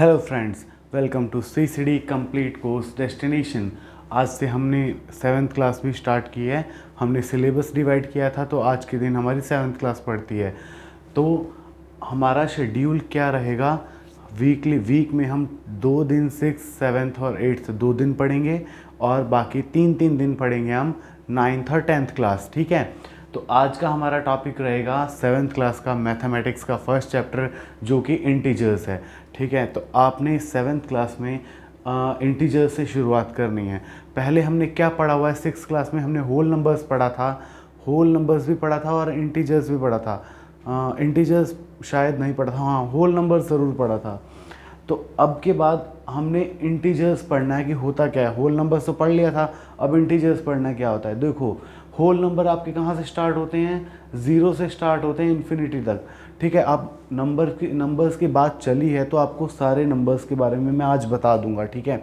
Hello friends, welcome to CCD complete course destination. आज से हमने 7th क्लास भी स्टार्ट की है। हमने सिलेबस डिवाइड किया था, तो आज के दिन हमारी 7th क्लास पढ़ती है। तो हमारा शेड्यूल क्या रहेगा? वीक में हम 2 दिन 6, 7th और 8th 2 दिन पढ़ेंगे और बाकी 3 दिन पढ़ेंगे हम 9th और 10th क्लास। ठीक है। तो आज का हमारा टॉपिक रहेगा 7th क्लास का मैथमेटिक्स का फर्स्ट चैप्टर, जो कि इंटीजर्स है। ठीक है। तो आपने 7th क्लास में इंटीजर्स से शुरुआत करनी है। पहले हमने क्या पढ़ा हुआ है? 6th क्लास में हमने होल नंबर्स पढ़ा था, होल नंबर्स भी पढ़ा था और इंटीजर्स भी पढ़ा था। इंटीजर्स शायद नहीं पढ़ा था, हाँ होल नंबर्स ज़रूर पढ़ा था। तो अब के बाद हमने इंटीजर्स पढ़ना है कि होता क्या है। होल नंबर्स तो पढ़ लिया था, अब इंटीजर्स पढ़ना क्या होता है। देखो, होल नंबर आपके कहाँ से स्टार्ट होते हैं? 0 से स्टार्ट होते हैं इन्फिनिटी तक। ठीक है। आप नंबर्स की बात चली है तो आपको सारे नंबर्स के बारे में मैं आज बता दूंगा। ठीक है।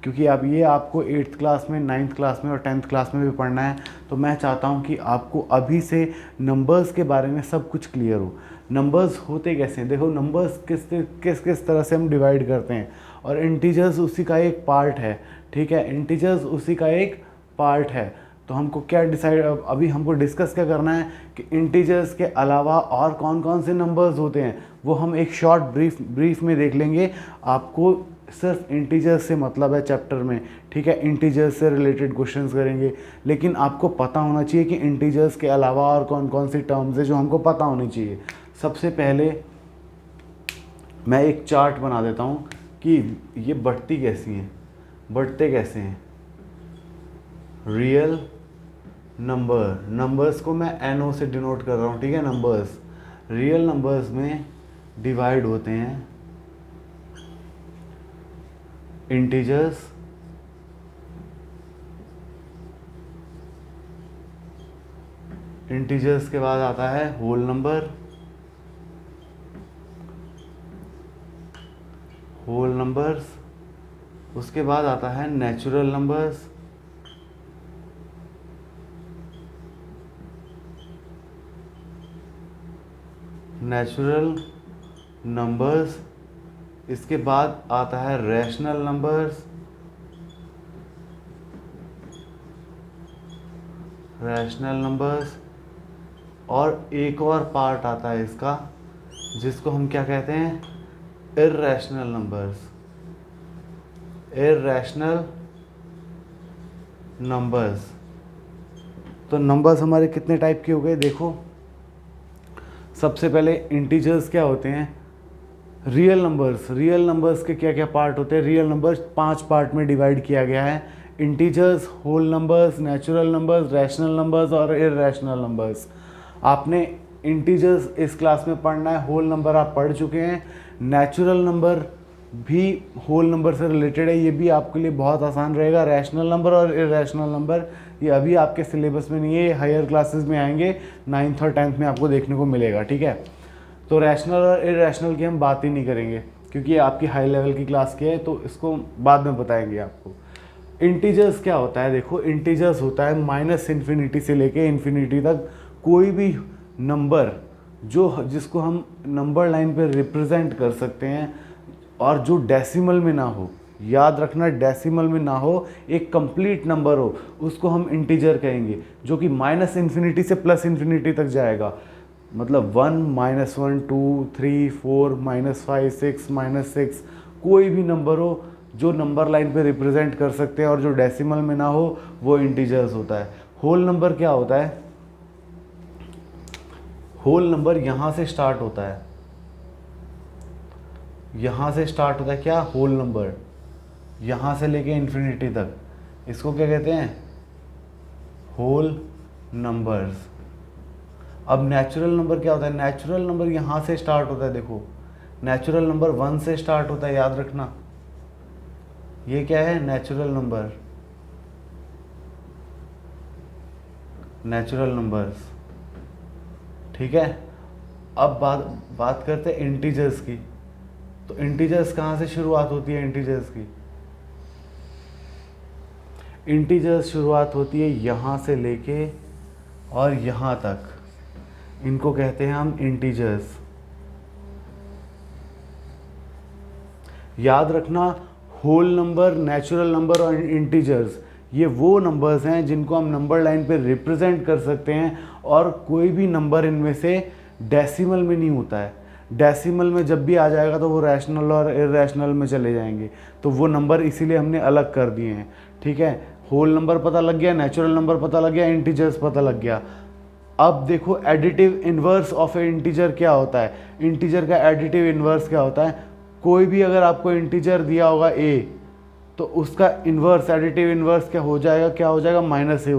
क्योंकि अब ये आपको 8th क्लास में, 9th क्लास में और 10th क्लास में भी पढ़ना है, तो मैं चाहता हूँ कि आपको अभी से नंबर्स के बारे में सब कुछ क्लियर हो। नंबर्स होते कैसे हैं? देखो, नंबर्स किस तरह से हम डिवाइड करते हैं, और इंटीजर्स उसी का एक पार्ट है। ठीक है। इंटीजर्स उसी का एक पार्ट है। तो हमको क्या डिसाइड, अभी हमको डिस्कस क्या करना है कि इंटीजर्स के अलावा और कौन कौन से नंबर्स होते हैं, वो हम एक शॉर्ट ब्रीफ में देख लेंगे। आपको सिर्फ इंटीजर्स से मतलब है चैप्टर में। ठीक है। इंटीजर्स से रिलेटेड क्वेश्चंस करेंगे, लेकिन आपको पता होना चाहिए कि इंटीजर्स के अलावा और कौन कौन सी टर्म्स है जो हमको पता होनी चाहिए। सबसे पहले मैं एक चार्ट बना देता हूँ कि ये बढ़ती कैसी हैं, बढ़ते कैसे हैं। रियल नंबर्स को मैं NO से डिनोट कर रहा हूँ। ठीक है। नंबर्स रियल नंबर्स में डिवाइड होते हैं इंटीजर्स, इंटीजर्स के बाद आता है होल नंबर, होल नंबर्स, उसके बाद आता है नेचुरल नंबर्स, नेचुरल नंबर्स, इसके बाद आता है रैशनल नंबर्स, रैशनल नंबर्स, और एक और पार्ट आता है इसका जिसको हम क्या कहते हैं? Irrational numbers. Irrational numbers. तो नंबर्स हमारे कितने टाइप के हो गए? देखो, सबसे पहले इंटीजर्स क्या होते हैं? रियल नंबर्स के क्या क्या पार्ट होते हैं? रियल नंबर्स 5 पार्ट में डिवाइड किया गया है। Integers, whole numbers, natural numbers, rational numbers और इर्रेशनल नंबर्स। आपने इंटीजर्स इस क्लास में पढ़ना है, होल नंबर आप पढ़ चुके हैं। नेचुरल नंबर भी होल नंबर से रिलेटेड है, ये भी आपके लिए बहुत आसान रहेगा। रैशनल नंबर और इर्रेशनल नंबर ये अभी आपके सिलेबस में नहीं है, ये हायर क्लासेस में आएंगे, 9th और 10th में आपको देखने को मिलेगा। ठीक है। तो रैशनल और इर्रेशनल की हम बात ही नहीं करेंगे, क्योंकि ये आपकी हाई लेवल की क्लास की है, तो इसको बाद में बताएंगे आपको। इंटीजर्स क्या होता है? देखो, इंटीजर्स होता है -इन्फिनिटी से लेके इन्फिनिटी तक कोई भी नंबर जिसको हम नंबर लाइन पे रिप्रेजेंट कर सकते हैं, और जो डेसिमल में ना हो। याद रखना, डेसिमल में ना हो, एक कंप्लीट नंबर हो, उसको हम इंटीजर कहेंगे, जो कि -इन्फिनिटी से +इन्फिनिटी तक जाएगा। मतलब 1, -1, 2, 3, 4, -5, 6, -6, कोई भी नंबर हो जो नंबर लाइन पे रिप्रेजेंट कर सकते हैं और जो डेसिमल में ना हो, वो इंटीजर्स होता है। होल नंबर क्या होता है? होल नंबर यहाँ से स्टार्ट होता है, यहाँ से स्टार्ट होता है क्या? होल नंबर, यहाँ से लेके इन्फिनिटी तक, इसको क्या कहते हैं? Whole numbers. अब नेचुरल नंबर क्या होता है? नेचुरल नंबर यहाँ से स्टार्ट होता है। देखो, नेचुरल नंबर 1 से स्टार्ट होता है, याद रखना। ये क्या है? Natural number, natural numbers. ठीक है। अब बात करते हैं इंटीजर्स की। तो इंटीजर्स कहाँ से शुरुआत होती है? इंटीजर्स की इंटीजर्स शुरुआत होती है यहाँ से लेके और यहाँ तक, इनको कहते हैं हम इंटीजर्स। याद रखना, होल नंबर, नेचुरल नंबर और इंटीजर्स, ये वो नंबर्स हैं जिनको हम नंबर लाइन पे रिप्रेजेंट कर सकते हैं, और कोई भी नंबर इनमें से डेसिमल में नहीं होता है। डेसिमल में जब भी आ जाएगा तो वो रैशनल और इरेशनल में चले जाएंगे, तो वो नंबर इसीलिए हमने अलग कर दिए हैं। ठीक है, होल नंबर पता लग गया, नेचुरल नंबर पता लग गया, इंटीजर्स पता लग गया। अब देखो additive inverse of a integer क्या होता है। इंटीजर का एडिटिव इन्वर्स क्या होता है, कोई भी अगर आपको इंटीजर दिया होगा a, तो उसका इन्वर्स, एडिटिव इन्वर्स क्या हो जाएगा, -a हो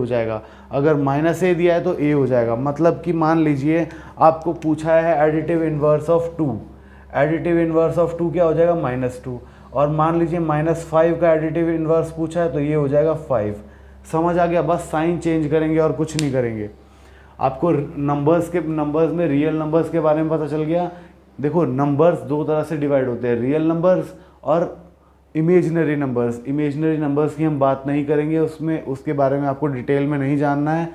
जाएगा। अगर -a दिया है तो a हो जाएगा। मतलब कि मान लीजिए आपको पूछा है additive inverse of 2, additive inverse of 2 क्या हो जाएगा, -2। और मान लीजिए -5 का एडिटिव इन्वर्स पूछा है तो ये हो जाएगा 5। समझ आ गया, बस साइन चेंज करेंगे और कुछ नहीं करेंगे। आपको नंबर्स में रियल नंबर्स के बारे में पता चल गया। देखो नंबर्स दो तरह से डिवाइड होते हैं, रियल नंबर्स और इमेजिनरी नंबर्स। इमेजिनरी नंबर्स की हम बात नहीं करेंगे, उसमें उसके बारे में आपको डिटेल में नहीं जानना है,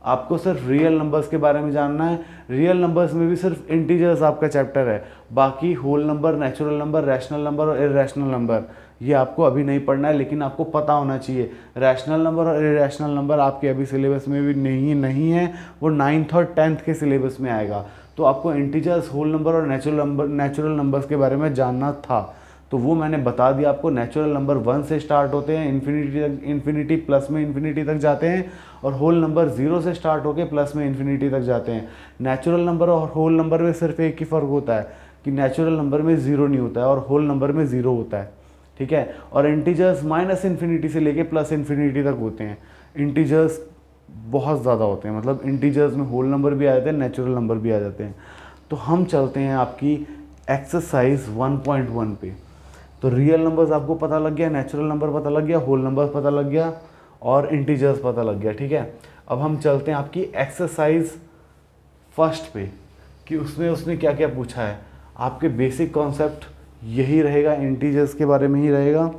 आपको सिर्फ रियल नंबर्स के बारे में जानना है। रियल नंबर्स में भी सिर्फ इंटीजर्स आपका चैप्टर है, बाकी whole number, natural number, rational number और इरेशनल नंबर ये आपको अभी नहीं पढ़ना है, लेकिन आपको पता होना चाहिए। रैशनल नंबर और इरेशनल नंबर आपके अभी सिलेबस में भी नहीं है, वो 9th और 10th के सिलेबस में आएगा। तो आपको इंटीजर्स, होल नंबर और नेचुरल नंबर्स के बारे में जानना था, तो वो मैंने बता दिया आपको। नेचुरल नंबर 1 से स्टार्ट होते हैं, इन्फिनिटी प्लस में इन्फिनिटी तक जाते हैं, और होल नंबर 0 से स्टार्ट होकर प्लस में इन्फिनिटी तक जाते हैं। नेचुरल नंबर और होल नंबर में सिर्फ एक ही फ़र्क होता है कि नेचुरल नंबर में 0 नहीं होता है और होल नंबर में 0 होता है। ठीक है, और इंटीजर्स -इन्फिनिटी से लेके +इन्फिनिटी तक होते हैं। इंटीजर्स बहुत ज़्यादा होते हैं, मतलब इंटीजर्स में होल नंबर भी आ जाते हैं, नेचुरल नंबर भी आ जाते हैं। तो हम चलते हैं आपकी एक्सरसाइज 1.1 पे। तो रियल नंबर्स आपको पता लग गया, नेचुरल नंबर पता लग गया, होल नंबर पता लग गया और इंटीजर्स पता लग गया। ठीक है, अब हम चलते हैं आपकी एक्सरसाइज फर्स्ट पे कि उसमें उसने क्या क्या पूछा है। आपके बेसिक कॉन्सेप्ट यही रहेगा, इंटीजर्स के बारे में ही रहेगा।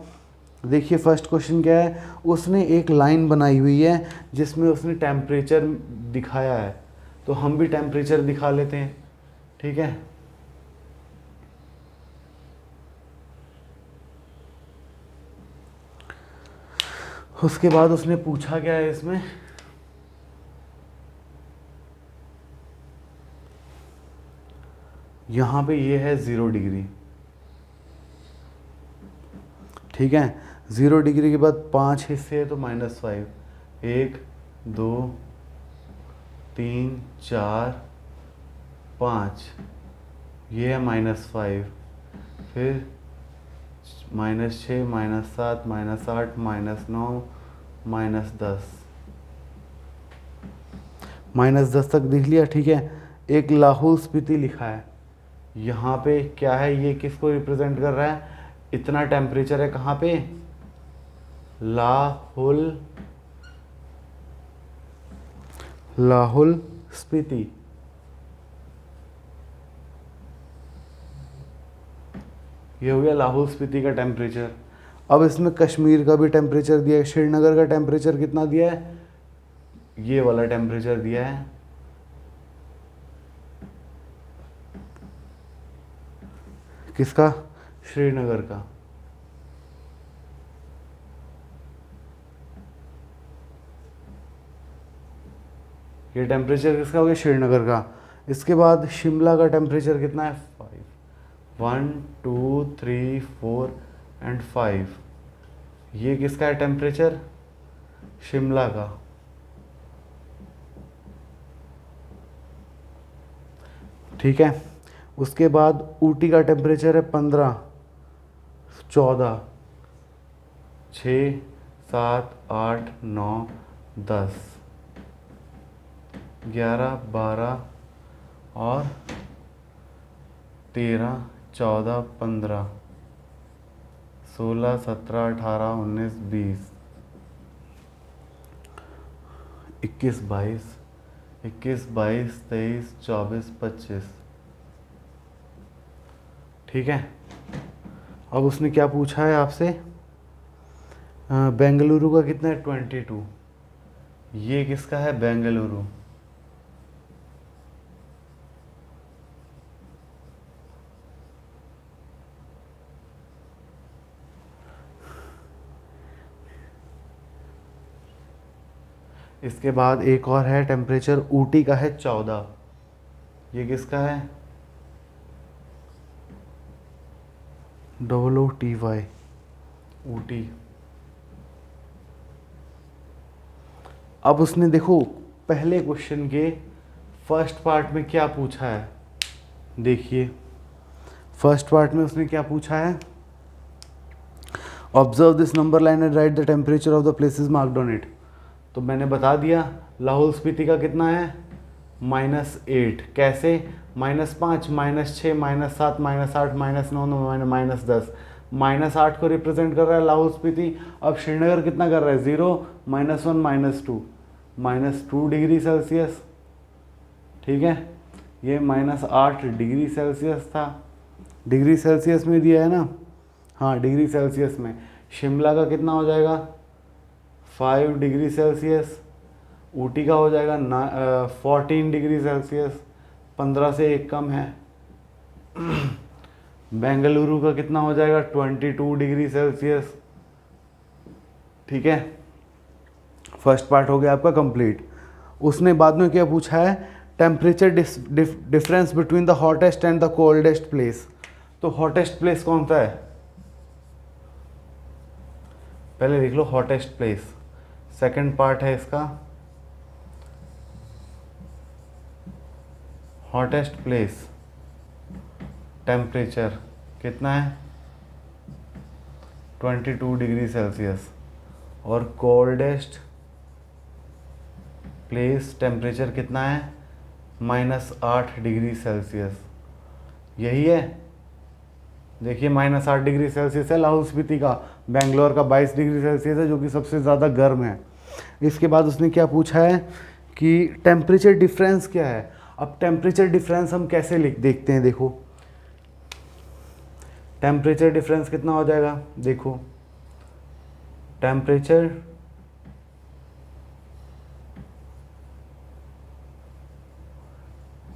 देखिए फर्स्ट क्वेश्चन क्या है, उसने एक लाइन बनाई हुई है जिसमें उसने टेम्परेचर दिखाया है, तो हम भी टेम्परेचर दिखा लेते हैं। ठीक है, उसके बाद उसने पूछा क्या है इसमें, यहाँ पे ये है 0 डिग्री। ठीक है, 0 डिग्री के बाद 5 हिस्से है तो -5, 1 2 3 4 5, ये है -5, फिर -6 -7 -8 -9 -10 तक देख लिया। ठीक है, एक लाहौल स्पीति लिखा है, यहाँ पे क्या है, ये किसको रिप्रेजेंट कर रहा है, इतना टेम्परेचर है कहाँ पे, लाहौल स्पीति। ये हो गया लाहौल स्पीति का टेम्परेचर। अब इसमें कश्मीर का भी टेम्परेचर दिया है, श्रीनगर का टेम्परेचर कितना दिया है, ये वाला टेम्परेचर दिया है। किसका, श्रीनगर का। ये टेम्परेचर किसका हो गया, श्रीनगर का। इसके बाद शिमला का टेम्परेचर कितना है, 5, 1 2 3 4 एंड 5। ये किसका है टेम्परेचर, शिमला का। ठीक है, उसके बाद ऊटी का टेम्परेचर है 15, 14, 6 7 8 9 10 11 12 और 13 14 15 16 17 18 19 20 21 22 23 24 25। ठीक है, अब उसने क्या पूछा है आपसे, बेंगलुरु का कितना है, 22। ये किसका है, बेंगलुरु। इसके बाद एक और है टेम्परेचर ऊटी का है 14। ये किसका है? OOTY ऊटी। अब उसने देखो पहले क्वेश्चन के फर्स्ट पार्ट में क्या पूछा है, देखिए फर्स्ट पार्ट में उसने क्या पूछा है, observe this number line and right the temperature of the places marked on it. तो मैंने बता दिया लाहौल स्पीति का कितना है -8, कैसे -5 -6 -7 -8 -9 -10, -8 को रिप्रेजेंट कर रहा है लाहौल स्पीति। अब श्रीनगर कितना कर रहा है 0 -1 -2 डिग्री सेल्सियस, ठीक है। ये -8 डिग्री सेल्सियस था, डिग्री सेल्सियस में दिया है ना, हाँ डिग्री सेल्सियस में। शिमला का कितना हो जाएगा 5 डिग्री सेल्सियस, ऊटी का हो जाएगा 14 डिग्री सेल्सियस, 15 से 1 कम है। बेंगलुरु का कितना हो जाएगा 22 डिग्री सेल्सियस, ठीक है। फर्स्ट पार्ट हो गया आपका कंप्लीट। उसने बाद में क्या पूछा है, temperature difference between the hottest and the coldest place. तो हॉटेस्ट प्लेस कौन सा है, पहले देख लो हॉटेस्ट प्लेस। सेकंड पार्ट है इसका हॉटेस्ट प्लेस, टेम्परेचर कितना है 22 डिग्री सेल्सियस, और कोल्डेस्ट प्लेस टेम्परेचर कितना है -8 डिग्री सेल्सियस। यही है, देखिए -8 डिग्री सेल्सियस है लाहौल स्पीति का, बेंगलोर का 22 डिग्री सेल्सियस है जो कि सबसे ज़्यादा गर्म है। इसके बाद उसने क्या पूछा है कि टेम्परेचर डिफरेंस क्या है। अब टेम्परेचर डिफरेंस हम कैसे देखते हैं, देखो टेम्परेचर डिफरेंस कितना हो जाएगा, देखो temperature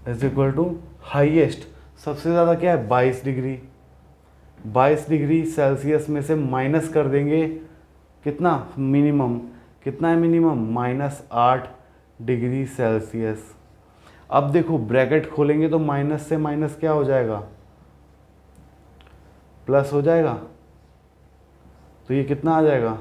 is equal to highest, सबसे ज़्यादा क्या है 22 डिग्री, 22 डिग्री सेल्सियस में से माइनस कर देंगे कितना मिनिमम, कितना है मिनिमम -8 डिग्री सेल्सियस। अब देखो ब्रैकेट खोलेंगे तो माइनस से माइनस क्या हो जाएगा प्लस हो जाएगा, तो ये कितना आ जाएगा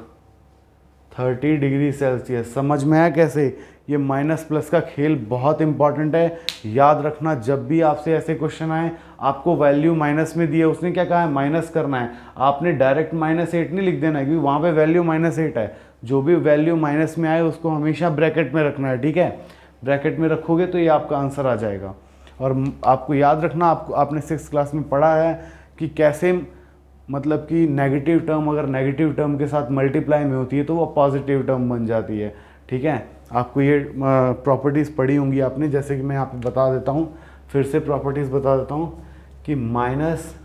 30 डिग्री सेल्सियस। समझ में आया कैसे, ये माइनस प्लस का खेल बहुत इंपॉर्टेंट है, याद रखना। जब भी आपसे ऐसे क्वेश्चन आए आपको वैल्यू माइनस में दी है, उसने क्या कहा है माइनस करना है, आपने डायरेक्ट -8 नहीं लिख देना है क्योंकि वहाँ पे वैल्यू -8 है। जो भी वैल्यू माइनस में आए उसको हमेशा ब्रैकेट में रखना है, ठीक है। ब्रैकेट में रखोगे तो ये आपका आंसर आ जाएगा। और आपको याद रखना, आपने 6th क्लास में पढ़ा है कि कैसे मतलब कि नेगेटिव टर्म अगर नेगेटिव टर्म के साथ मल्टीप्लाई में होती है तो वो पॉजिटिव टर्म बन जाती है, ठीक है। आपको ये प्रॉपर्टीज़ पढ़ी होंगी आपने, जैसे कि मैं यहाँ पे बता देता हूँ, फिर से प्रॉपर्टीज़ बता देता हूँ कि माइनस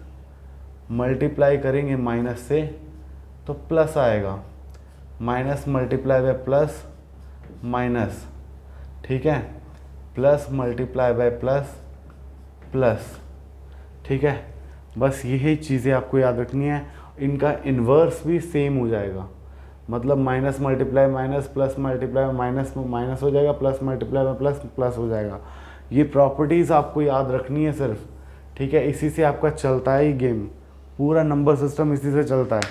मल्टीप्लाई करेंगे माइनस से तो प्लस आएगा, minus multiply by plus minus, ठीक है, plus multiply by plus plus, ठीक है। बस यही चीज़ें आपको याद रखनी है। इनका इन्वर्स भी सेम हो जाएगा, मतलब minus multiply minus, plus multiply minus minus हो जाएगा, प्लस मल्टीप्लाई में प्लस प्लस हो जाएगा। ये प्रॉपर्टीज़ आपको याद रखनी है सिर्फ, ठीक है। इसी से आपका चलता है ये गेम, पूरा नंबर सिस्टम इसी से चलता है,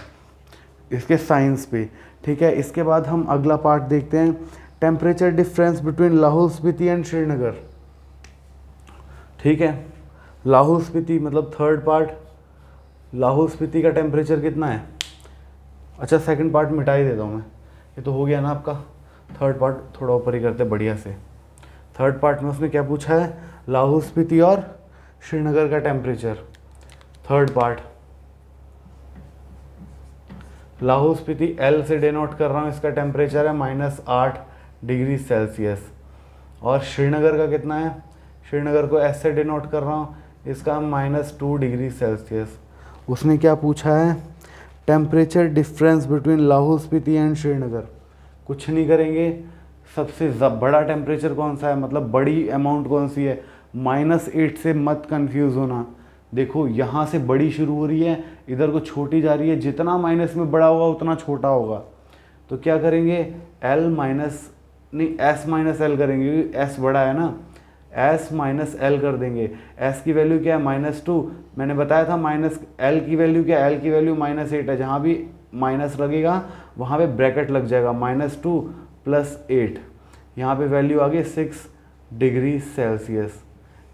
इसके साइंस पे, ठीक है। इसके बाद हम अगला पार्ट देखते हैं, temperature difference between Lahaul Spiti and Srinagar, ठीक है। लाहौल स्पीति मतलब थर्ड पार्ट, लाहौल स्पीति का टेम्परेचर कितना है, अच्छा सेकंड पार्ट मिटा ही देता हूँ मैं, ये तो हो गया ना आपका। थर्ड पार्ट थोड़ा ऊपर ही करते बढ़िया से। थर्ड पार्ट में उसने क्या पूछा है, लाहौल स्पीति और श्रीनगर का temperature. Third part Lahaul Spiti L से डिनोट कर रहा हूँ, इसका टेम्परेचर है -8 डिग्री सेल्सियस, और श्रीनगर का कितना है, श्रीनगर को S से डिनोट कर रहा हूँ, इसका -2 डिग्री सेल्सियस। उसने क्या पूछा है, temperature difference between Lahaul Spiti and Srinagar. कुछ नहीं करेंगे, सबसे बड़ा टेम्परेचर कौन सा है, मतलब बड़ी अमाउंट कौन सी है, -8 से मत कंफ्यूज होना। देखो यहाँ से बड़ी शुरू हो रही है, इधर को छोटी जा रही है, जितना माइनस में बड़ा होगा उतना छोटा होगा। तो क्या करेंगे, L नहीं, एस माइनस एल करेंगे क्योंकि एस बड़ा है ना, एस माइनस एल कर देंगे। एस की वैल्यू क्या है -2, मैंने बताया था माइनस एल की वैल्यू क्या है, एल की वैल्यू -8 है, जहाँ भी माइनस लगेगा वहाँ पे ब्रैकेट लग जाएगा, -2 + 8, यहाँ पे वैल्यू आ गई 6 डिग्री सेल्सियस।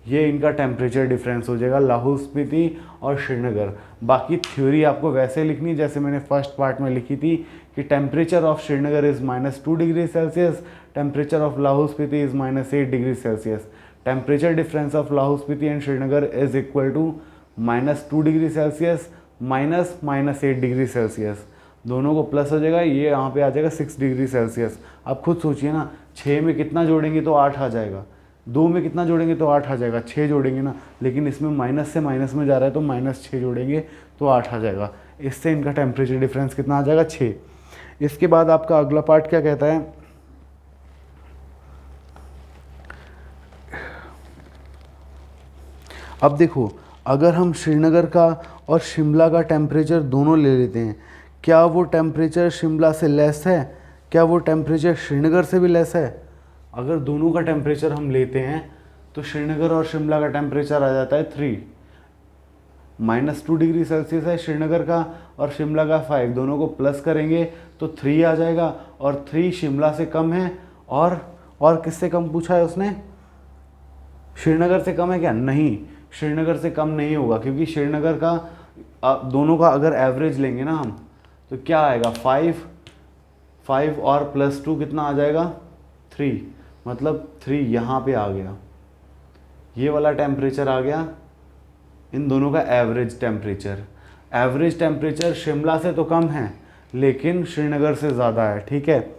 ये इनका टेम्परेचर डिफरेंस हो जाएगा, लाहौल स्पीति और श्रीनगर। बाकी थ्योरी आपको वैसे लिखनी जैसे मैंने फर्स्ट पार्ट में लिखी थी कि temperature of Srinagar is -2 degree Celsius, temperature of Lahaul Spiti is -8 degree Celsius. Temperature difference of Lahaul Spiti and Srinagar is equal to -2 degree Celsius -8 degree Celsius, दोनों को प्लस हो जाएगा, ये यहाँ पे आ जाएगा 6 डिग्री सेल्सियस। आप खुद सोचिए ना, 6 में कितना जोड़ेंगे तो 8 आ जाएगा, 2 में कितना जोड़ेंगे तो 8 आ जाएगा, 6 जोड़ेंगे ना, लेकिन इसमें माइनस से माइनस में जा रहा है तो -6 जोड़ेंगे तो 8 आ जाएगा। इससे इनका टेम्परेचर डिफरेंस कितना आ जाएगा, 6। इसके बाद आपका अगला पार्ट क्या कहता है, अब देखो अगर हम श्रीनगर का और शिमला का टेम्परेचर दोनों ले लेते हैं, क्या वो टेम्परेचर शिमला से लेस है, क्या वो टेम्परेचर श्रीनगर से भी लेस है? अगर दोनों का टेम्परेचर हम लेते हैं तो श्रीनगर और शिमला का टेम्परेचर आ जाता है 3, -2 डिग्री सेल्सियस है श्रीनगर का और शिमला का 5, दोनों को प्लस करेंगे तो 3 आ जाएगा, और 3 शिमला से कम है, और किससे कम पूछा है उसने, श्रीनगर से कम है क्या? नहीं, श्रीनगर से कम नहीं होगा, क्योंकि श्रीनगर का दोनों का अगर एवरेज लेंगे ना हम तो क्या आएगा, 5 और +2 कितना आ जाएगा, 3, मतलब 3 यहाँ पे आ गया, ये वाला टेम्परेचर आ गया इन दोनों का average temperature. Average temperature Shimla से तो कम है लेकिन श्रीनगर से ज़्यादा है, ठीक है।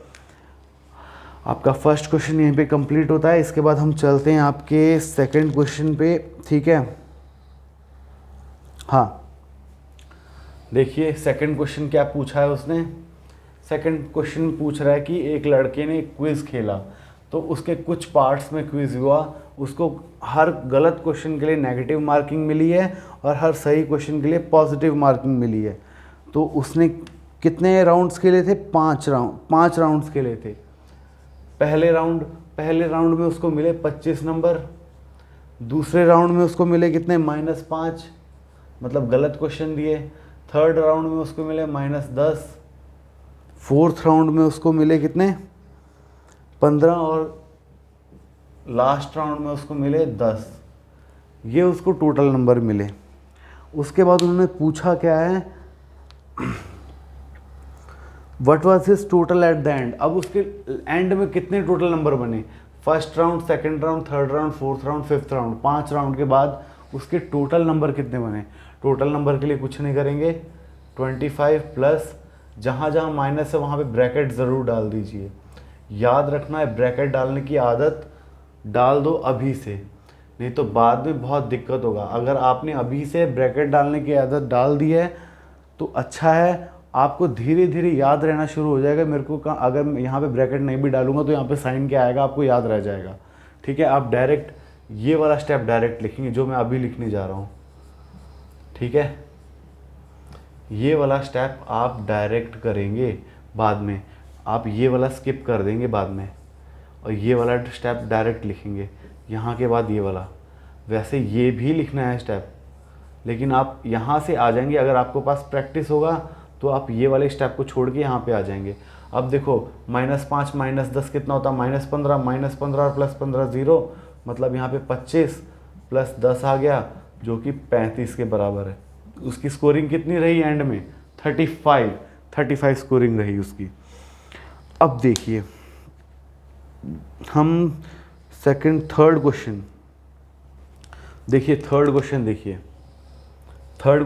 आपका फर्स्ट क्वेश्चन यहीं पे कंप्लीट होता है। इसके बाद हम चलते हैं आपके सेकंड क्वेश्चन पे, ठीक है। हाँ, देखिए सेकंड क्वेश्चन क्या पूछा है उसने। सेकंड क्वेश्चन पूछ रहा है कि एक लड़के ने क्विज़ खेला तो उसके कुछ पार्ट्स में क्विज़ हुआ, उसको हर गलत क्वेश्चन के लिए नेगेटिव मार्किंग मिली है और हर सही क्वेश्चन के लिए पॉजिटिव मार्किंग मिली है। तो उसने कितने राउंड्स के लिए थे, 5 राउंड्स के लिए थे। पहले राउंड में उसको मिले 25 नंबर, दूसरे राउंड में उसको मिले कितने, -5, मतलब गलत क्वेश्चन दिए। थर्ड राउंड में उसको मिले -10, फोर्थ राउंड में उसको मिले कितने, 15, और लास्ट राउंड में उसको मिले 10। ये उसको टोटल नंबर मिले। उसके बाद उन्होंने पूछा क्या है, what was his total at the end. अब उसके एंड में कितने टोटल नंबर बने, first round, second round, third round, fourth round, fifth round, 5 round के बाद उसके टोटल नंबर कितने बने। टोटल नंबर के लिए कुछ नहीं करेंगे, 25 प्लस जहाँ जहाँ माइनस है वहाँ पे ब्रैकेट ज़रूर डाल दीजिए। याद रखना है, ब्रैकेट डालने की आदत डाल दो अभी से, नहीं तो बाद में बहुत दिक्कत होगा। अगर आपने अभी से ब्रैकेट डालने की आदत डाल दी है तो अच्छा है, आपको धीरे धीरे याद रहना शुरू हो जाएगा। मेरे को अगर यहाँ पे ब्रैकेट नहीं भी डालूंगा तो यहाँ पे साइन क्या आएगा आपको याद रह जाएगा, ठीक है। आप डायरेक्ट ये वाला स्टेप डायरेक्ट लिखेंगे जो मैं अभी लिखने जा रहा हूँ, ठीक है। ये वाला स्टेप आप डायरेक्ट करेंगे, बाद में आप ये वाला स्किप कर देंगे बाद में, और ये वाला स्टेप डायरेक्ट लिखेंगे यहाँ के बाद ये वाला। वैसे ये भी लिखना है स्टेप, लेकिन आप यहाँ से आ जाएंगे। अगर आपको पास प्रैक्टिस होगा तो आप ये वाले स्टेप को छोड़ के यहाँ पे आ जाएंगे। अब देखो -5 -10 कितना होता है, -15 और +15 0, मतलब यहाँ पे 25 + 10 आ गया जो कि 35 के बराबर है। उसकी स्कोरिंग कितनी रही एंड में, 35 स्कोरिंग रही उसकी। अब देखिए हम थर्ड क्वेश्चन देखिए। थर्ड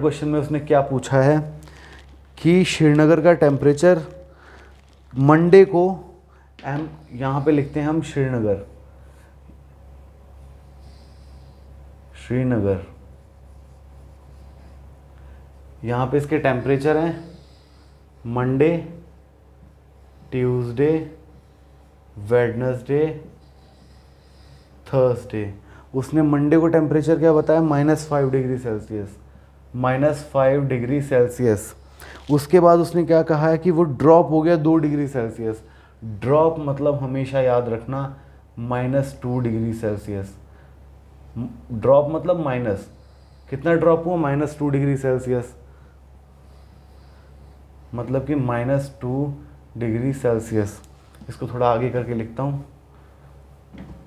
क्वेश्चन में उसने क्या पूछा है कि श्रीनगर का टेम्परेचर मंडे को, हम यहाँ पे लिखते हैं हम श्रीनगर, यहाँ पे इसके टेम्परेचर हैं मंडे, ट्यूसडे, वेडनेसडे, थर्सडे। उसने मंडे को टेम्परेचर क्या बताया, -5 डिग्री सेल्सियस, -5 डिग्री सेल्सियस। उसके बाद उसने क्या कहा है कि वो ड्रॉप हो गया 2 डिग्री सेल्सियस। ड्रॉप मतलब हमेशा याद रखना -2 डिग्री सेल्सियस। ड्रॉप मतलब माइनस, कितना ड्रॉप हुआ, -2 डिग्री सेल्सियस, मतलब कि -2 डिग्री सेल्सियस। इसको थोड़ा आगे करके लिखता हूँ।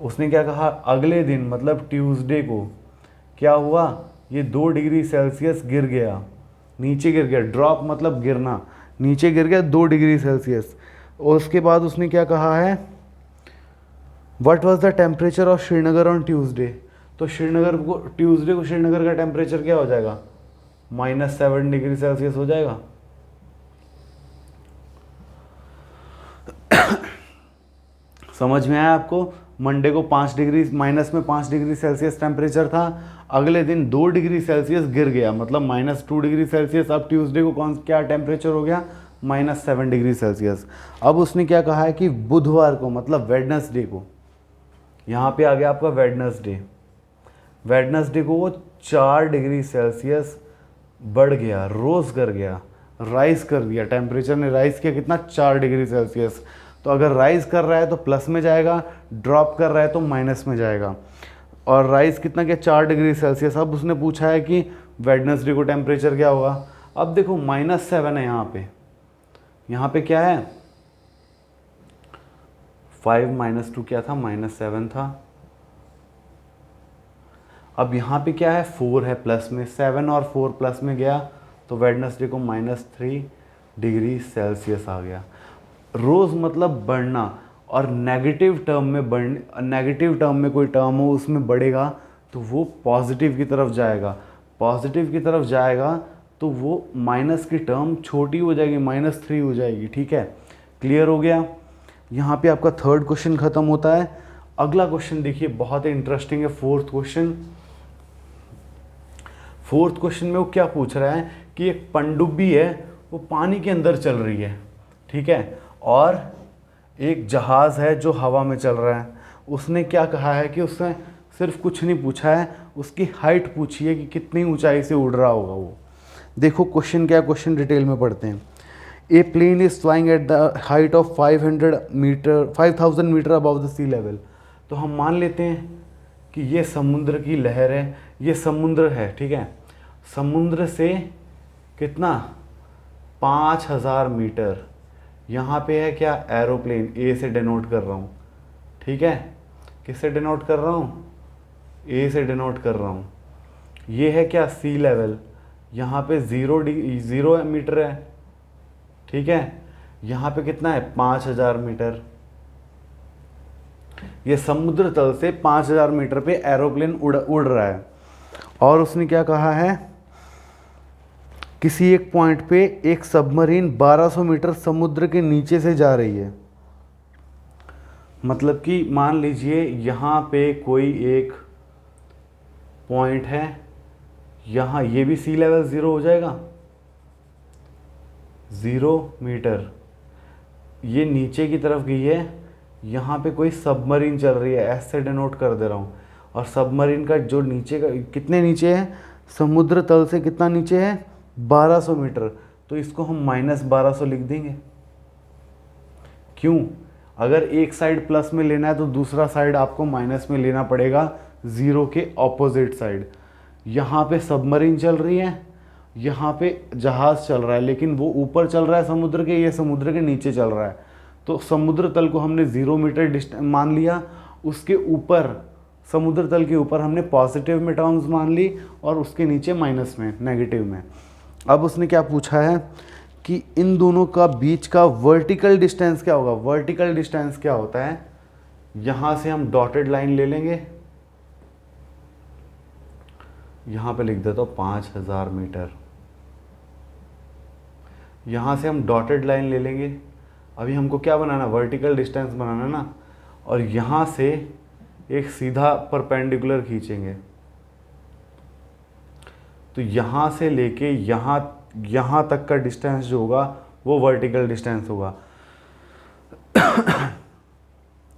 उसने क्या कहा, अगले दिन मतलब ट्यूसडे को क्या हुआ, ये 2 डिग्री सेल्सियस गिर गया, नीचे गिर गया। ड्रॉप मतलब गिरना, नीचे गिर गया 2 डिग्री सेल्सियस। और उसके बाद उसने क्या कहा है, what was the temperature of Srinagar on Tuesday. तो श्रीनगर को, ट्यूसडे को श्रीनगर का टेम्परेचर क्या हो जाएगा, -7 डिग्री सेल्सियस हो जाएगा। समझ में आया आपको। मंडे को 5 डिग्री -5 डिग्री सेल्सियस टेम्परेचर था, अगले दिन 2 डिग्री सेल्सियस गिर गया, मतलब -2 डिग्री सेल्सियस। अब ट्यूसडे को कौन क्या टेम्परेचर हो गया, -7 डिग्री सेल्सियस। अब उसने क्या कहा है कि बुधवार को मतलब वेडनेसडे को, यहाँ पे आ गया आपका वेडनेसडे, वेडनेसडे को वो 4 डिग्री सेल्सियस बढ़ गया, रोज कर गया, राइज कर दिया, टेम्परेचर ने राइज किया कितना, 4 डिग्री सेल्सियस। तो अगर राइज कर रहा है तो प्लस में जाएगा, ड्रॉप कर रहा है तो माइनस में जाएगा। और राइज कितना क्या, 4 डिग्री सेल्सियस। अब उसने पूछा है कि वेडनेसडे को टेम्परेचर क्या होगा। अब देखो -7 है यहाँ पे क्या है, 5 - 2 क्या था, -7 था। अब यहाँ पे क्या है, 4 है प्लस में, 7 और 4 प्लस में गया तो वेडनेसडे को -3 डिग्री सेल्सियस आ गया। रोज़ मतलब बढ़ना, और नेगेटिव टर्म में कोई टर्म हो उसमें बढ़ेगा तो वो पॉजिटिव की तरफ जाएगा, पॉजिटिव की तरफ जाएगा तो वो माइनस की टर्म छोटी हो जाएगी, -3 हो जाएगी। ठीक है, क्लियर हो गया। यहाँ पे आपका थर्ड क्वेश्चन खत्म होता है। अगला क्वेश्चन देखिए, बहुत ही इंटरेस्टिंग है। फोर्थ क्वेश्चन में वो क्या पूछ रहा है कि एक पनडुब्बी है, वो पानी के अंदर चल रही है, ठीक है, और एक जहाज़ है जो हवा में चल रहा है। उसने क्या कहा है कि उसने सिर्फ कुछ नहीं पूछा है, उसकी हाइट पूछी है कि कितनी ऊंचाई से उड़ रहा होगा वो। देखो क्वेश्चन क्या, क्वेश्चन डिटेल में पढ़ते हैं। A plane is flying at the height of 5000 metre above the sea level. तो हम मान लेते हैं कि ये समुद्र की लहर है, ये समुद्र है, ठीक है, समुद्र से कितना, 5000 मीटर। यहाँ पे है क्या, एरोप्लेन, ए से डिनोट कर रहा हूँ, ठीक है, किससे डिनोट कर रहा हूँ, ए से डिनोट कर रहा हूँ। ये है क्या, सी लेवल, यहाँ पे 0 मीटर है, ठीक है, यहाँ पे कितना है, 5000 मीटर। ये समुद्र तल से 5000 मीटर पे एरोप्लेन उड़ रहा है। और उसने क्या कहा है, किसी एक पॉइंट पे एक सबमरीन 1200 मीटर समुद्र के नीचे से जा रही है। मतलब कि मान लीजिए यहाँ पे कोई एक पॉइंट है, यहाँ ये भी सी लेवल 0 हो जाएगा, 0 मीटर, ये नीचे की तरफ गई है, यहाँ पे कोई सबमरीन चल रही है, एस से डिनोट कर दे रहा हूँ। और सबमरीन का जो नीचे का कितने नीचे है, समुद्र तल से कितना नीचे है, 1200 मीटर। तो इसको हम -1200 लिख देंगे। क्यों, अगर एक साइड प्लस में लेना है तो दूसरा साइड आपको माइनस में लेना पड़ेगा, 0 के ऑपोजिट साइड। यहाँ पे सबमरीन चल रही है, यहाँ पे जहाज़ चल रहा है, लेकिन वो ऊपर चल रहा है समुद्र के, ये समुद्र के नीचे चल रहा है। तो समुद्र तल को हमने 0 मीटर डिस्टेंस मान लिया, उसके ऊपर समुद्र तल के ऊपर हमने पॉजिटिव में टर्म्स मान ली, और उसके नीचे माइनस में, नेगेटिव में। अब उसने क्या पूछा है कि इन दोनों का बीच का वर्टिकल डिस्टेंस क्या होगा। वर्टिकल डिस्टेंस क्या होता है, यहाँ से हम डॉटेड लाइन ले लेंगे, यहाँ पे लिख देता हूँ 5000 मीटर। यहाँ से हम डॉटेड लाइन ले लेंगे, अभी हमको क्या बनाना, वर्टिकल डिस्टेंस बनाना ना, और यहाँ से एक सीधा परपेंडिकुलर खींचेंगे। तो यहाँ से लेके यहाँ तक का डिस्टेंस जो होगा वो वर्टिकल डिस्टेंस होगा।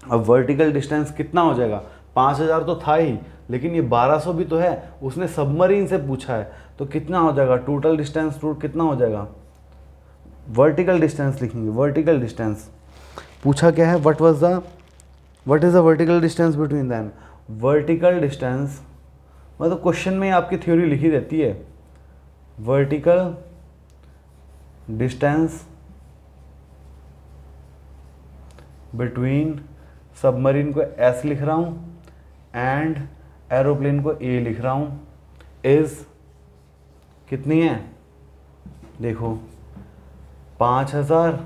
अब वर्टिकल डिस्टेंस कितना हो जाएगा, 5000 तो था ही, लेकिन ये 1200 भी तो है, उसने सबमरीन से पूछा है, तो कितना हो जाएगा, टोटल डिस्टेंस कितना हो जाएगा, वर्टिकल डिस्टेंस लिखेंगे, वर्टिकल डिस्टेंस पूछा क्या है, what is the vertical distance between them. Vertical distance मतलब क्वेश्चन में आपकी थ्योरी लिखी रहती है, वर्टिकल डिस्टेंस बिटवीन, सबमरीन को S लिख रहा हूँ एंड एरोप्लेन को A लिख रहा हूँ, इज़ कितनी है, देखो 5000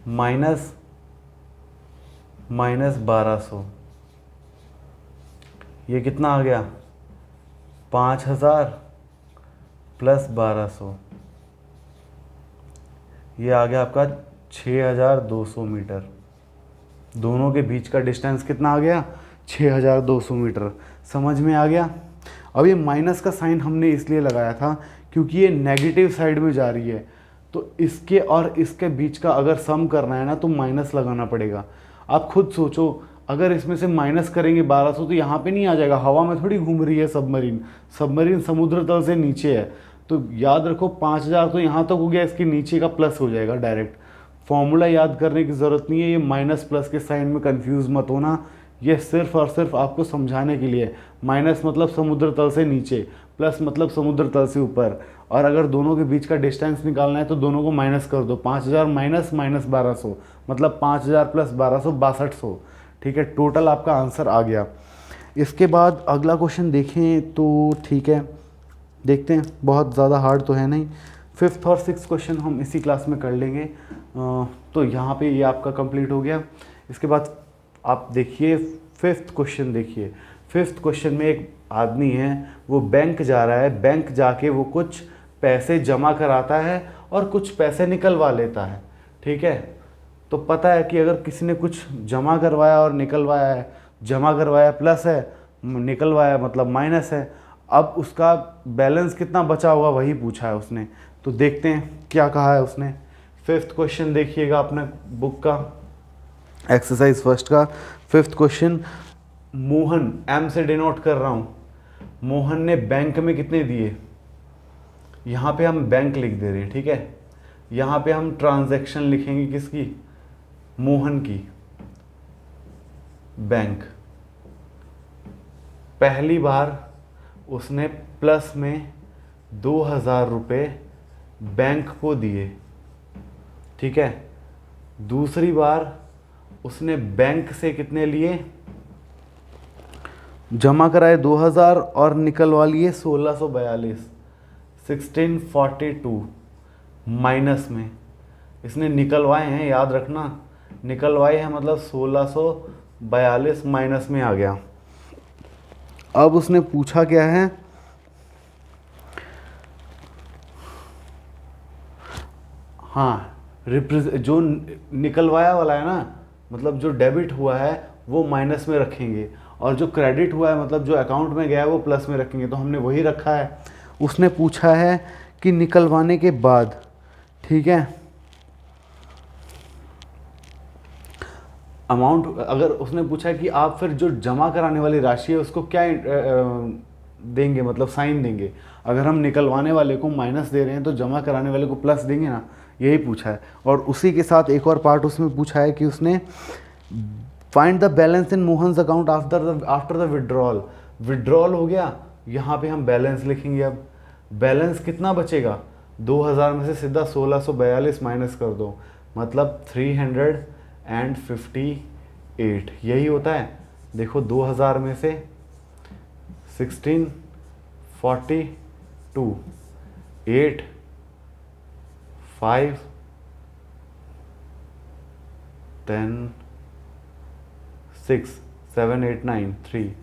माइनस 1200, ये कितना आ गया 5000 प्लस 1200, ये आ गया आपका 6200 मीटर। दोनों के बीच का डिस्टेंस कितना आ गया 6200 मीटर। समझ में आ गया। अब ये माइनस का साइन हमने इसलिए लगाया था क्योंकि ये नेगेटिव साइड में जा रही है, तो इसके और इसके बीच का अगर सम करना है ना तो माइनस लगाना पड़ेगा। आप खुद सोचो, अगर इसमें से माइनस करेंगे 1200 तो यहाँ पे नहीं आ जाएगा, हवा में थोड़ी घूम रही है सबमरीन समुद्र तल से नीचे है, तो याद रखो 5000 तो यहाँ तक हो गया, इसके नीचे का प्लस हो जाएगा डायरेक्ट। फॉर्मूला याद करने की ज़रूरत नहीं है, ये माइनस प्लस के साइन में कंफ्यूज मत होना, ये सिर्फ और सिर्फ आपको समझाने के लिए। माइनस मतलब समुद्र तल से नीचे, प्लस मतलब समुद्र तल से ऊपर, और अगर दोनों के बीच का डिस्टेंस निकालना है तो दोनों को माइनस कर दो। 5000 माइनस 1200 मतलब 5000 प्लस 1200 6200। ठीक है, टोटल आपका आंसर आ गया। इसके बाद अगला क्वेश्चन देखें तो ठीक है, देखते हैं, बहुत ज़्यादा हार्ड तो है नहीं। 5th और 6th क्वेश्चन हम इसी क्लास में कर लेंगे। तो यहाँ पे ये आपका कंप्लीट हो गया। इसके बाद आप देखिए 5th क्वेश्चन देखिए। 5th क्वेश्चन में एक आदमी है, वो बैंक जा रहा है, बैंक जाके वो कुछ पैसे जमा कराता है और कुछ पैसे निकलवा लेता है। ठीक है, तो पता है कि अगर किसी ने कुछ जमा करवाया और निकलवाया है, जमा करवाया प्लस है, निकलवाया मतलब माइनस है, अब उसका बैलेंस कितना बचा होगा वही पूछा है उसने। तो देखते हैं क्या कहा है उसने। 5th क्वेश्चन देखिएगा अपने बुक का, एक्सरसाइज फर्स्ट का 5th क्वेश्चन। मोहन, एम से डिनोट कर रहा हूँ, मोहन ने बैंक में कितने दिए, यहाँ पे हम बैंक लिख दे रहे हैं। ठीक है, यहाँ पे हम ट्रांजैक्शन लिखेंगे किसकी, मोहन की, बैंक। पहली बार उसने प्लस में 2000 रुपये बैंक को दिए। ठीक है, दूसरी बार उसने बैंक से कितने लिए, जमा कराए 2000 और निकलवा लिए 1642, 1642 माइनस में इसने निकलवाए हैं, याद रखना निकलवाए हैं मतलब 1642 माइनस में आ गया। अब उसने पूछा क्या है, हाँ जो निकलवाया वाला है ना, मतलब जो डेबिट हुआ है वो माइनस में रखेंगे, और जो क्रेडिट हुआ है मतलब जो अकाउंट में गया है वो प्लस में रखेंगे, तो हमने वही रखा है। उसने पूछा है कि निकलवाने के बाद, ठीक है, अमाउंट, अगर उसने पूछा है कि आप फिर जो जमा कराने वाली राशि है उसको क्या देंगे, मतलब साइन देंगे। अगर हम निकलवाने वाले को माइनस दे रहे हैं तो जमा कराने वाले को प्लस देंगे ना, यही पूछा है। और उसी के साथ एक और पार्ट उसमें पूछा है कि उसने find the balance in Mohan's account after the withdrawal. Withdrawal हो गया, यहाँ पे हम बैलेंस लिखेंगे। अब बैलेंस कितना बचेगा, 2000 में से सीधा 1642 माइनस कर दो, मतलब 358, यही होता है। देखो 2000 में से 1642, 8, 5, 10, 6, 7, 8, 9, 3,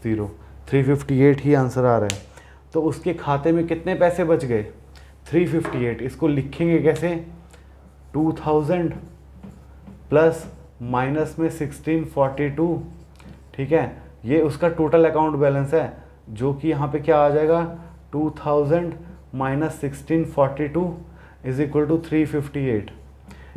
0, 358 ही आंसर आ रहा है। तो उसके खाते में कितने पैसे बच गए, 358। इसको लिखेंगे कैसे, 2000 प्लस माइनस में 1642। ठीक है, ये उसका टोटल अकाउंट बैलेंस है, जो कि यहाँ पे क्या आ जाएगा, 2000 माइनस 1642 इज इक्वल टू 358।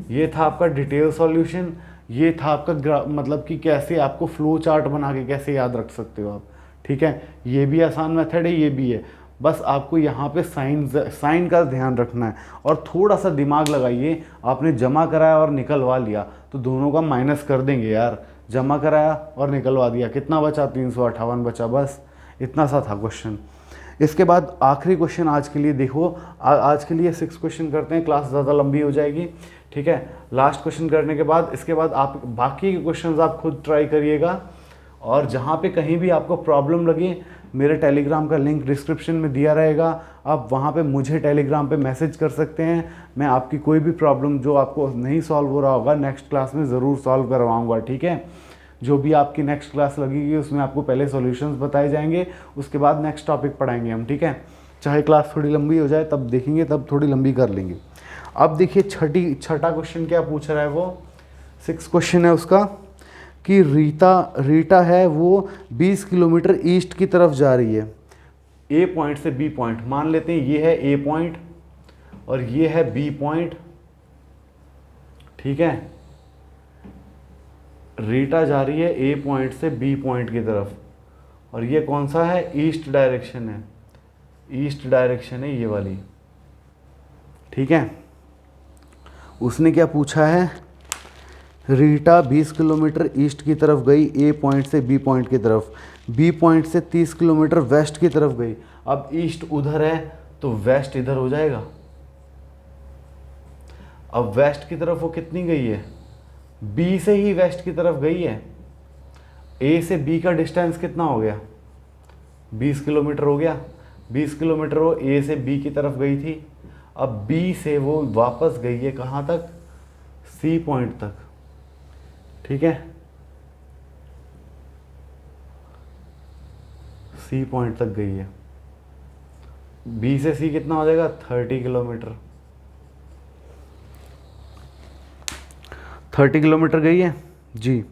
ये था आपका डिटेल सॉल्यूशन। ये था आपका मतलब कि कैसे आपको फ्लो चार्ट बना के कैसे याद रख सकते हो आप। ठीक है, ये भी आसान मेथड है, ये भी है। बस आपको यहाँ पे साइन का ध्यान रखना है और थोड़ा सा दिमाग लगाइए। आपने जमा कराया और निकलवा लिया तो दोनों का माइनस कर देंगे यार। जमा कराया और निकलवा दिया, कितना बचा? 358 बचा। बस इतना सा था क्वेश्चन। इसके बाद आखिरी क्वेश्चन आज के लिए देखो, आज के लिए 6 क्वेश्चन करते हैं, क्लास ज़्यादा लंबी हो जाएगी, ठीक है। लास्ट क्वेश्चन करने के बाद इसके बाद आप बाकी के क्वेश्चंस आप खुद ट्राई करिएगा। और जहाँ पे कहीं भी आपको प्रॉब्लम लगे, मेरे टेलीग्राम का लिंक डिस्क्रिप्शन में दिया रहेगा, आप वहाँ पे मुझे टेलीग्राम पे मैसेज कर सकते हैं। मैं आपकी कोई भी प्रॉब्लम जो आपको नहीं सॉल्व हो रहा होगा नेक्स्ट क्लास में ज़रूर सॉल्व करवाऊँगा, ठीक है। जो भी आपकी नेक्स्ट क्लास लगेगी उसमें आपको पहले सॉल्यूशंस बताए जाएंगे, उसके बाद नेक्स्ट टॉपिक पढ़ाएंगे हम, ठीक है। चाहे क्लास थोड़ी लंबी हो जाए तब देखेंगे, तब थोड़ी लंबी कर लेंगे। अब देखिए छठा क्वेश्चन क्या पूछ रहा है वो, 6 क्वेश्चन है उसका, कि रीटा है वो 20 किलोमीटर ईस्ट की तरफ जा रही है, ए पॉइंट से बी पॉइंट। मान लेते हैं ये है ए पॉइंट और ये है बी पॉइंट, ठीक है। रीटा जा रही है ए पॉइंट से बी पॉइंट की तरफ और ये कौन सा है? ईस्ट डायरेक्शन है, ईस्ट डायरेक्शन है ये वाली, ठीक है। उसने क्या पूछा है? रीटा 20 किलोमीटर ईस्ट की तरफ गई ए पॉइंट से बी पॉइंट की तरफ, बी पॉइंट से 30 किलोमीटर वेस्ट की तरफ गई। अब ईस्ट उधर है तो वेस्ट इधर हो जाएगा। अब वेस्ट की तरफ वो कितनी गई है? बी से ही वेस्ट की तरफ गई है। ए से बी का डिस्टेंस कितना हो गया? 20 किलोमीटर हो गया। 20 किलोमीटर वो ए से बी की तरफ गई थी। अब बी से वो वापस गई है कहाँ तक? सी पॉइंट तक, ठीक है। सी पॉइंट तक गई है। बी से सी कितना हो जाएगा? 30 किलोमीटर। 30 किलोमीटर गई है जी।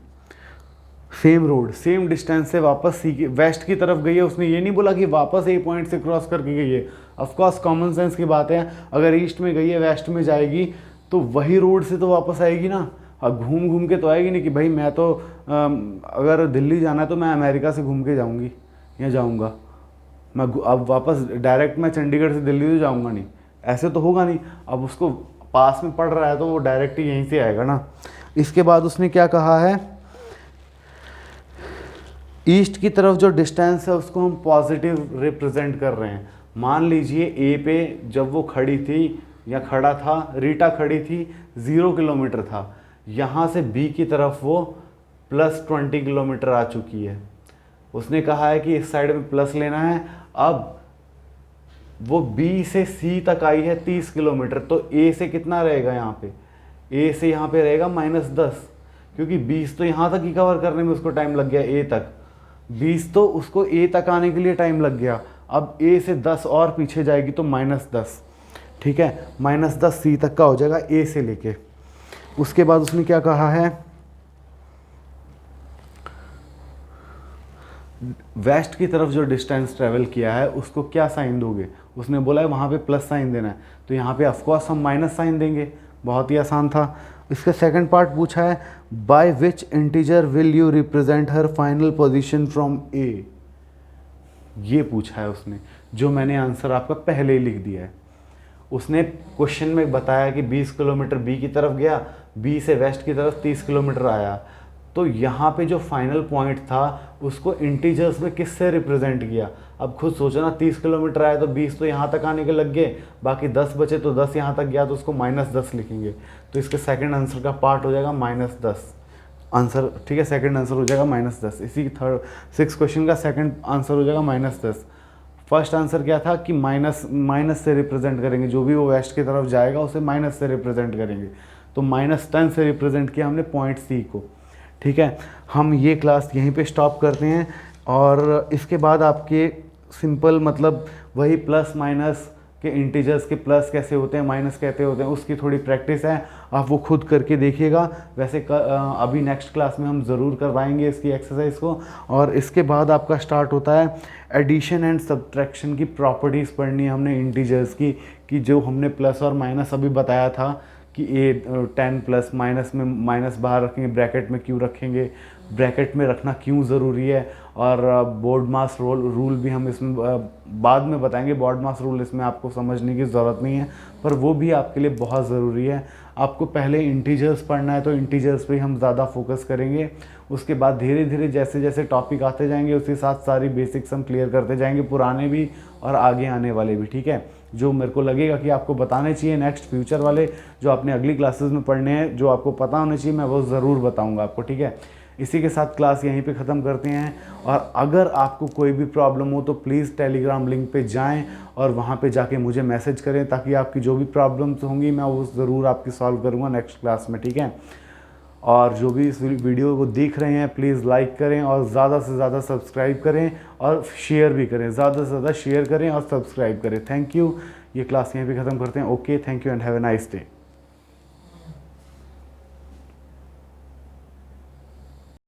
सेम रोड, सेम डिस्टेंस से वापस सी की वेस्ट की तरफ गई है। उसने ये नहीं बोला कि वापस ए पॉइंट से क्रॉस करके गई है। ऑफकोर्स कॉमन सेंस की बात है, अगर ईस्ट में गई है वेस्ट में जाएगी तो वही रोड से तो वापस आएगी ना। अब घूम घूम के तो आएगी नहीं कि भाई मैं तो अगर दिल्ली जाना है तो मैं अमेरिका से घूम के जाऊंगी या जाऊंगा मैं, अब वापस डायरेक्ट मैं चंडीगढ़ से दिल्ली तो जाऊंगा नहीं, ऐसे तो होगा नहीं। अब उसको पास में पड़ रहा है तो वो डायरेक्ट ही यहीं से आएगा ना। इसके बाद उसने क्या कहा है? ईस्ट की तरफ जो डिस्टेंस है उसको हम पॉजिटिव रिप्रेजेंट कर रहे हैं। मान लीजिए ए पे जब वो खड़ी थी या खड़ा था, रीटा खड़ी थी, 0 किलोमीटर था। यहाँ से बी की तरफ वो +20 किलोमीटर आ चुकी है। उसने कहा है कि इस साइड में प्लस लेना है। अब वो बी से सी तक आई है 30 किलोमीटर, तो ए से कितना रहेगा यहाँ पे? ए से यहाँ पे रहेगा -10, क्योंकि 20 तो यहाँ तक ही कवर करने में उसको टाइम लग गया, ए तक 20 तो उसको ए तक आने के लिए टाइम लग गया। अब ए से 10 और पीछे जाएगी तो -10, ठीक है। -10 सी तक का हो जाएगा ए से लेके। उसके बाद उसने क्या कहा है? वेस्ट की तरफ जो डिस्टेंस ट्रेवल किया है उसको क्या साइन दोगे? उसने बोला है वहाँ पे प्लस साइन देना है, तो यहाँ पे ऑफकोर्स हम माइनस साइन देंगे। बहुत ही आसान था। इसका सेकंड पार्ट पूछा है, by which integer will you represent her final position from A. ये पूछा है उसने, जो मैंने आंसर आपका पहले ही लिख दिया है। उसने क्वेश्चन में बताया कि 20 किलोमीटर बी की तरफ गया, बी से वेस्ट की तरफ 30 किलोमीटर आया, तो यहाँ पे जो फाइनल पॉइंट था उसको इंटीजर्स में किससे रिप्रेजेंट किया? अब खुद सोचो ना, 30 किलोमीटर आया तो 20 तो यहाँ तक आने के लग गए, बाकी 10 बचे तो 10 यहाँ तक गया तो उसको -10 लिखेंगे। तो इसके सेकंड आंसर का पार्ट हो जाएगा -10 आंसर, ठीक है। सेकंड आंसर हो जाएगा -10। इसी 6 क्वेश्चन का सेकंड आंसर हो जाएगा -10। फर्स्ट आंसर क्या था कि माइनस से रिप्रेजेंट करेंगे, जो भी वो वेस्ट की तरफ जाएगा उसे माइनस से रिप्रेजेंट करेंगे। तो -10 से रिप्रेजेंट किया हमने पॉइंट सी को, ठीक है। हम ये क्लास यहीं पे स्टॉप करते हैं और इसके बाद आपके सिंपल मतलब वही प्लस माइनस के इंटीजर्स के प्लस कैसे होते हैं, माइनस कैसे होते हैं, उसकी थोड़ी प्रैक्टिस है, आप वो खुद करके देखिएगा। वैसे अभी नेक्स्ट क्लास में हम ज़रूर करवाएंगे इसकी एक्सरसाइज को। और इसके बाद आपका स्टार्ट होता है एडिशन एंड सब्ट्रैक्शन की प्रॉपर्टीज़ पढ़नी है हमने इंटीजर्स की, कि जो हमने प्लस और माइनस अभी बताया था कि 10 प्लस माइनस में माइनस बाहर रखेंगे, ब्रैकेट में क्यों रखेंगे, ब्रैकेट में रखना क्यों ज़रूरी है, और बोर्ड मास रूल भी हम इसमें बाद में बताएंगे। बोर्ड मास रूल इसमें आपको समझने की ज़रूरत नहीं है, पर वो भी आपके लिए बहुत ज़रूरी है। आपको पहले इंटीजर्स पढ़ना है तो इंटीजर्स पे हम ज़्यादा फोकस करेंगे। उसके बाद धीरे धीरे जैसे जैसे टॉपिक आते जाएंगे उसके साथ सारी बेसिक्स हम क्लियर करते जाएंगे, पुराने भी और आगे आने वाले भी, ठीक है। जो मेरे को लगेगा कि आपको बताने चाहिए नेक्स्ट फ्यूचर वाले, जो आपने अगली क्लासेस में पढ़ने हैं, जो आपको पता होना चाहिए, मैं वो ज़रूर बताऊँगा आपको, ठीक है। इसी के साथ क्लास यहीं पे ख़त्म करते हैं। और अगर आपको कोई भी प्रॉब्लम हो तो प्लीज़ टेलीग्राम लिंक पे जाएं और वहाँ पे जाके मुझे मैसेज करें, ताकि आपकी जो भी प्रॉब्लम्स होंगी मैं वो ज़रूर आपकी सॉल्व करूँगा नेक्स्ट क्लास में, ठीक है। और जो भी इस वीडियो को देख रहे हैं प्लीज़ लाइक करें और ज़्यादा से ज़्यादा सब्सक्राइब करें और शेयर भी करें, ज़्यादा से ज़्यादा शेयर करें और सब्सक्राइब करें। Thank you. ये क्लास यहीं पे ख़त्म करते हैं। Okay, thank you and have a nice day.